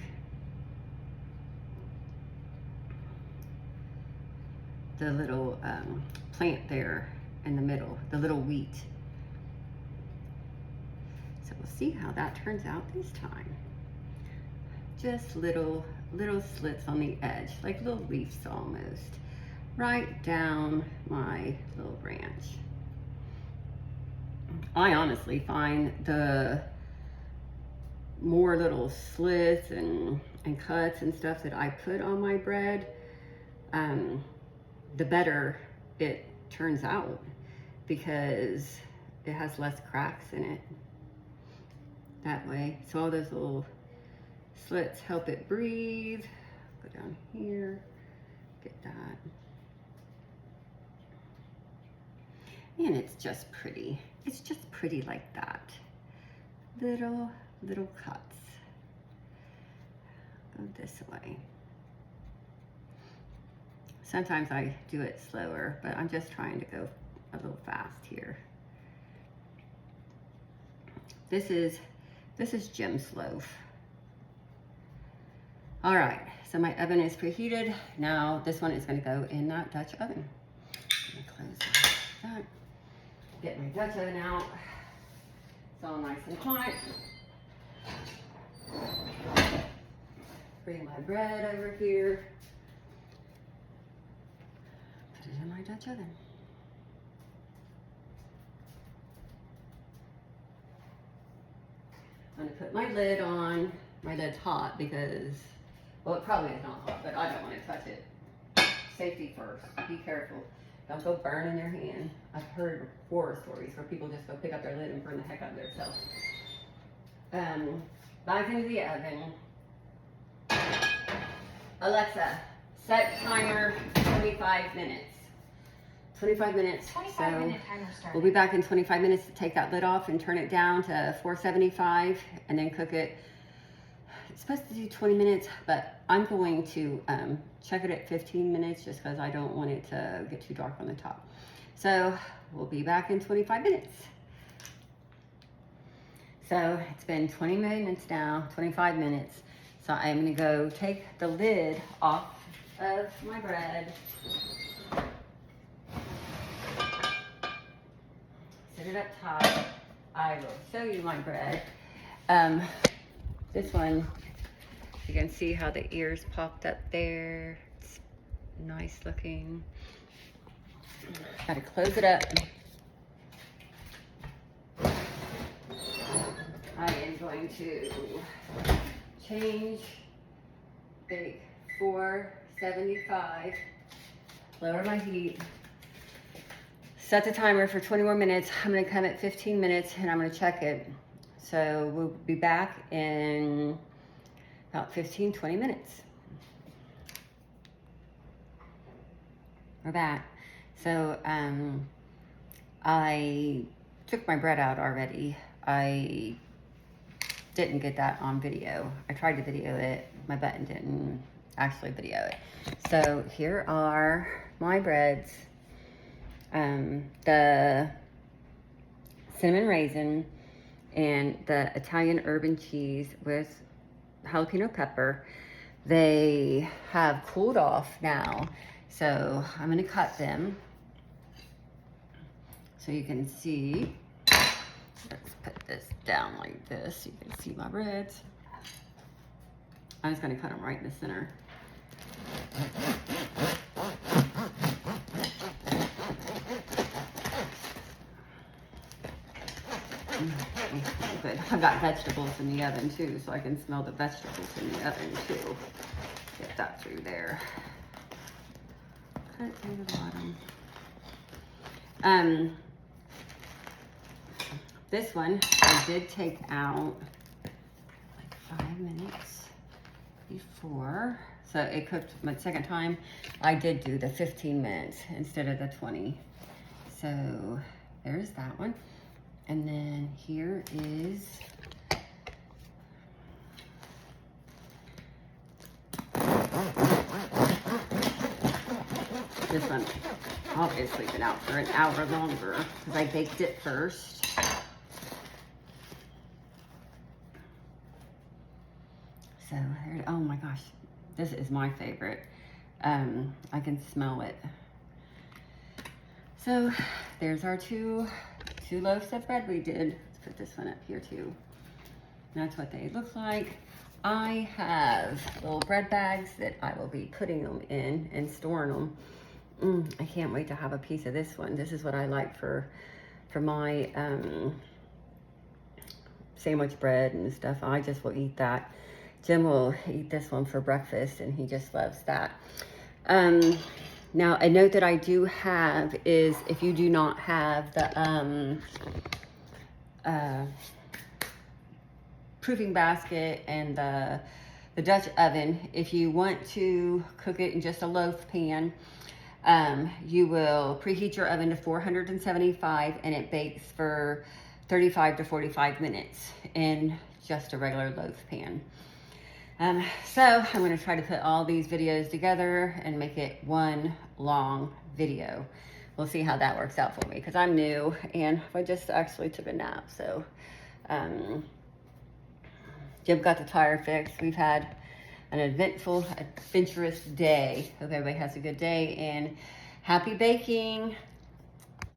the little plant there in the middle, the little wheat. So we'll see how that turns out this time. Just little slits on the edge, like little leaves almost, right down my little branch. I honestly find the more little slits and cuts and stuff that I put on my bread, the better it turns out because it has less cracks in it that way. So all those little slits help it breathe. Go down here, get that. And it's just pretty. It's just pretty like that. Little cuts. Go this way. Sometimes I do it slower, but I'm just trying to go a little fast here. This is Jim's loaf. All right, so my oven is preheated. Now this one is going to go in that Dutch oven. Let me close that. Get my Dutch oven out. It's all nice and hot. Bring my bread over here. Put it in my Dutch oven. I'm gonna put my lid on. My lid's hot because, well, it probably is not hot, but I don't want to touch it. Safety first. Be careful. Don't go burning your hand. I've heard horror stories where people just go pick up their lid and burn the heck out of themselves. Back into the oven. Alexa, set timer 25 minutes. 25 minutes. 25-minute timer started. We'll be back in 25 minutes to take that lid off and turn it down to 475 and then cook it. It's supposed to do 20 minutes, but I'm going to check it at 15 minutes just because I don't want it to get too dark on the top. So we'll be back in 25 minutes. So it's been 20 minutes now, 25 minutes. So I'm gonna go take the lid off of my bread. Set it up top. I will show you my bread. This one, you can see how the ears popped up there. It's nice looking. Gotta close it up. I am going to change, bake 475, lower my heat, set the timer for 20 more minutes. I'm gonna come at 15 minutes and I'm gonna check it. So we'll be back in about 15, 20 minutes. We're back. So I took my bread out already. I didn't get that on video. I tried to video it. My button didn't actually video it. So here are my breads. The cinnamon raisin and the Italian herb and cheese with jalapeno pepper. They have cooled off now. So I'm gonna cut them so you can see. Let's put this down like this so you can see my breads. I'm just gonna cut them right in the center. Good. I've got vegetables in the oven too, so I can smell the vegetables in the oven too. Get that through there. Cut it through the bottom. this one I did take out like 5 minutes before. So it cooked my second time. I did do the 15 minutes instead of the 20. So there's that one. And then here is this one. Obviously been out for an hour longer because I baked it first. So oh my gosh, this is my favorite. I can smell it. So there's our two loaves of bread we did. Let's put this one up here too. That's what they look like. I have little bread bags that I will be putting them in and storing them. I can't wait to have a piece of this one. This is what I like for my sandwich bread and stuff. I just will eat that. Jim will eat this one for breakfast and he just loves that. Now a note that I do have is if you do not have the proofing basket and the Dutch oven, if you want to cook it in just a loaf pan, you will preheat your oven to 475 and it bakes for 35 to 45 minutes in just a regular loaf pan. So I'm going to try to put all these videos together and make it one long video. We'll see how that works out for me because I'm new and I just actually took a nap. So Jim got the tire fixed. We've had an eventful, adventurous day. Hope everybody has a good day and happy baking.